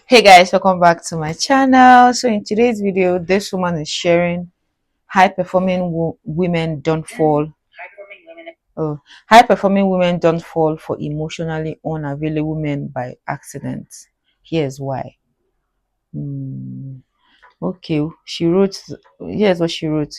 Hey guys, welcome back to my channel. So in today's video, this woman is sharing high performing women don't fall. Oh, high performing women don't fall for emotionally unavailable men by accident. Here's why. Hmm. Okay, she wrote, here's what she wrote.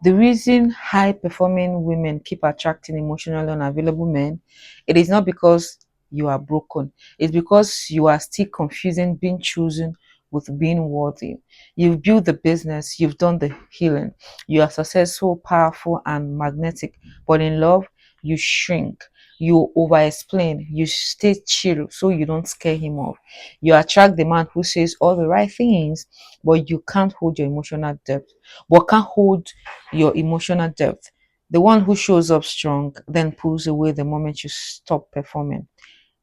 The reason high performing women keep attracting emotionally unavailable men, it is not because you are broken. It's because you are still confusing being chosen with being worthy. You've built the business, you've done the healing, you are successful, powerful, and magnetic. But in love, you shrink, you over explain, you stay chill so you don't scare him off. You attract the man who says all the right things, but you can't hold your emotional depth, but can't hold your emotional depth. The one who shows up strong then pulls away the moment you stop performing.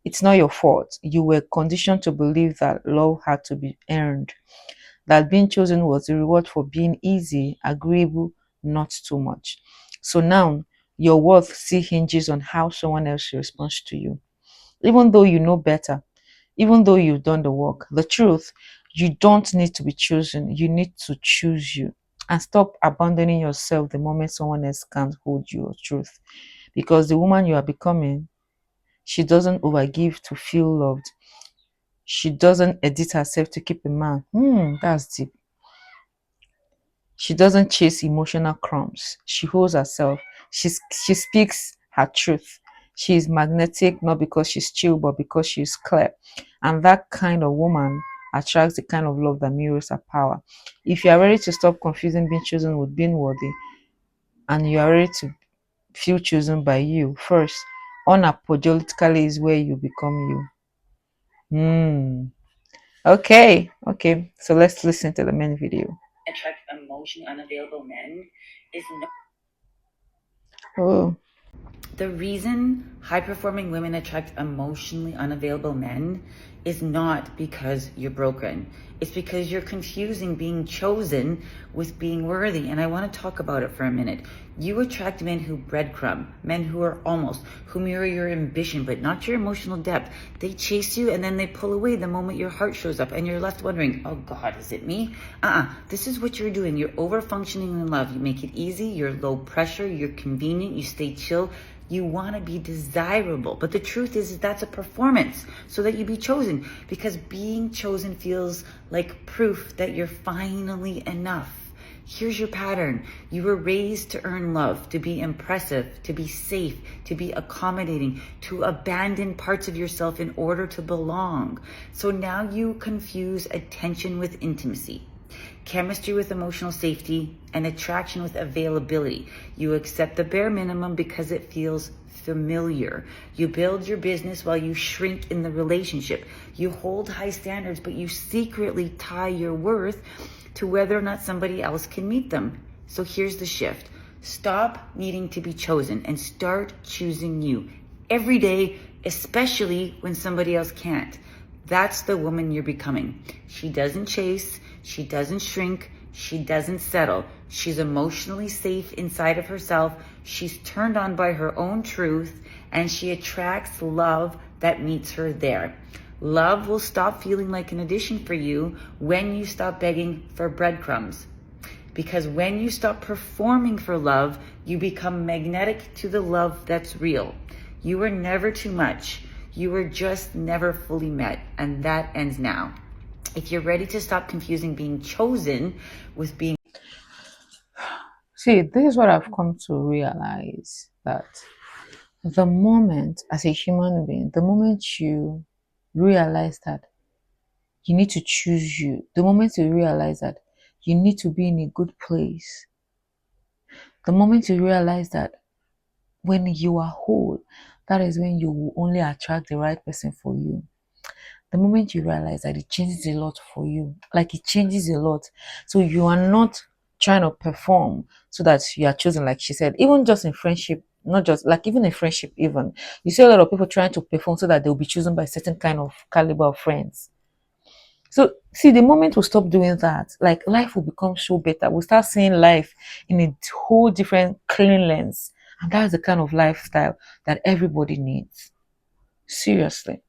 It's not your fault. You were conditioned to believe that love had to be earned, that being chosen was the reward for being easy, agreeable, not too much. So now your worth still hinges on how someone else responds to you. Even though you know better, even though you've done the work. The truth, you don't need to be chosen. You need to choose you. And stop abandoning yourself the moment someone else can't hold your truth. Because the woman you are becoming, she doesn't overgive to feel loved. She doesn't edit herself to keep a man. That's deep. She doesn't chase emotional crumbs. She holds herself. She speaks her truth. She is magnetic not because she's chill, but because she's clear. And that kind of woman attracts the kind of love that mirrors her power. If you are ready to stop confusing being chosen with being worthy, and you are ready to feel chosen by you first, unapologetically is where you become you. Okay. So let's listen to the main video. Attract emotionally unavailable men is not. Oh. The reason high performing women attract emotionally unavailable men is not because you're broken. It's because you're confusing being chosen with being worthy. And I want to talk about it for a minute. You attract men who breadcrumb, men who are almost, who mirror your ambition, but not your emotional depth. They chase you and then they pull away the moment your heart shows up and you're left wondering, oh God, is it me? This is what you're doing. You're over functioning in love. You make it easy. You're low pressure. You're convenient. You stay chill. You want to be desirable. But the truth is that's a performance so that you be chosen, because being chosen feels like proof that you're finally enough. Here's your pattern. You were raised to earn love, to be impressive, to be safe, to be accommodating, to abandon parts of yourself in order to belong. So now you confuse attention with intimacy, chemistry with emotional safety, and attraction with availability. You accept the bare minimum because it feels familiar. You build your business while you shrink in the relationship. You hold high standards, but you secretly tie your worth to whether or not somebody else can meet them. So here's the shift. Stop needing to be chosen and start choosing you every day, especially when somebody else can't. That's the woman you're becoming. She doesn't chase, she doesn't shrink, she doesn't settle. She's emotionally safe inside of herself. She's turned on by her own truth, and she attracts love that meets her there. Love will stop feeling like an addition for you when you stop begging for breadcrumbs. Because when you stop performing for love, you become magnetic to the love that's real. You were never too much. You were just never fully met, and that ends now. If you're ready to stop confusing being chosen with being... See, this is what I've come to realize, that the moment, as a human being, the moment you realize that you need to choose you, the moment you realize that you need to be in a good place, the moment you realize that when you are whole, that is when you will only attract the right person for you. The moment you realize that, it changes a lot for you. Like, it changes a lot. So you are not trying to perform so that you are chosen, like she said, even just in friendship, not just like even in friendship, even you see a lot of people trying to perform so that they'll be chosen by a certain kind of caliber of friends. So see, the moment we stop doing that, like, life will become so better. We'll start seeing life in a whole different clean lens. And that's the kind of lifestyle that everybody needs. Seriously.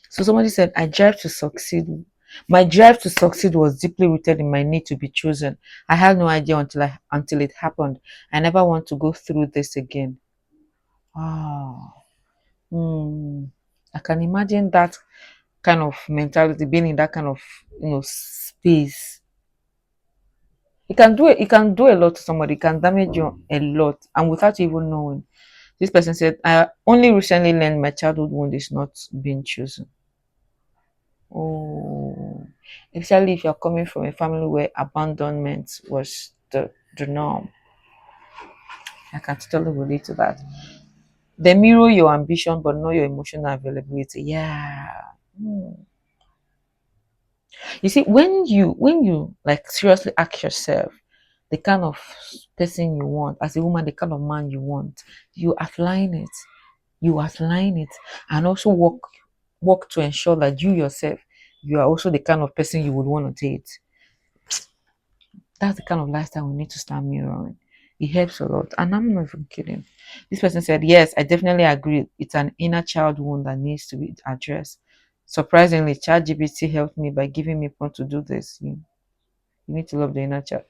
So somebody said, I drive to succeed. My drive to succeed was deeply rooted in my need to be chosen. I had no idea until it happened. I never want to go through this again. Oh, hmm. I can imagine that kind of mentality, being in that kind of space. It can do a lot to somebody. It can damage you a lot, and without you even knowing. This person said, "I only recently learned my childhood wound is not being chosen." Oh, especially if you're coming from a family where abandonment was the norm. I can totally relate to that. They mirror your ambition, but not your emotional availability. Yeah. Hmm. You see, when you like seriously ask yourself the kind of person you want as a woman, the kind of man you want, you outline it. You outline it and also work to ensure that you yourself you are also the kind of person you would want to date. That's the kind of lifestyle we need to start mirroring. It helps a lot. And I'm not even kidding. This person said, yes, I definitely agree. It's an inner child wound that needs to be addressed. Surprisingly, ChatGPT helped me by giving me prompt to do this. You need to love the inner child.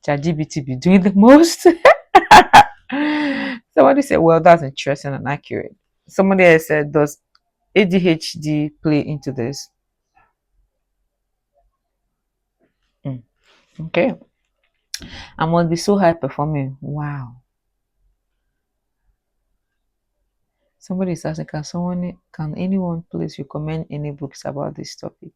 ChatGPT be doing the most. Somebody said, well, that's interesting and accurate. Somebody else said, does ADHD play into this? Mm, okay. I must be so high performing. Wow. Somebody is asking, can anyone please recommend any books about this topic?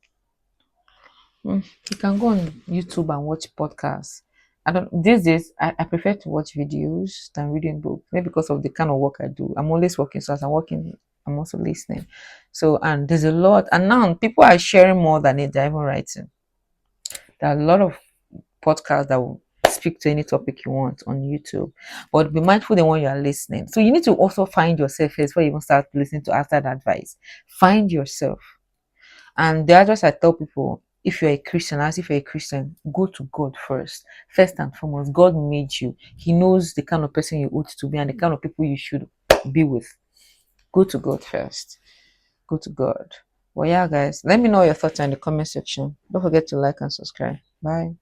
You can go on YouTube and watch podcasts. I don't these days I prefer to watch videos than reading books. Maybe because of the kind of work I do. I'm always working, so as I'm working, I'm also listening. So and there's a lot and now people are sharing more than it, they're even writing. There are a lot of podcasts that will speak to any topic you want on YouTube. But be mindful the one you are listening. So you need to also find yourself first before you even start listening to outside advice. Find yourself. And the address I tell people, if you're a Christian, as if you're a Christian, go to God first. First and foremost, God made you. He knows the kind of person you ought to be and the kind of people you should be with. Go to God first. Go to God. Well, yeah, guys, let me know your thoughts in the comment section. Don't forget to like and subscribe. Bye.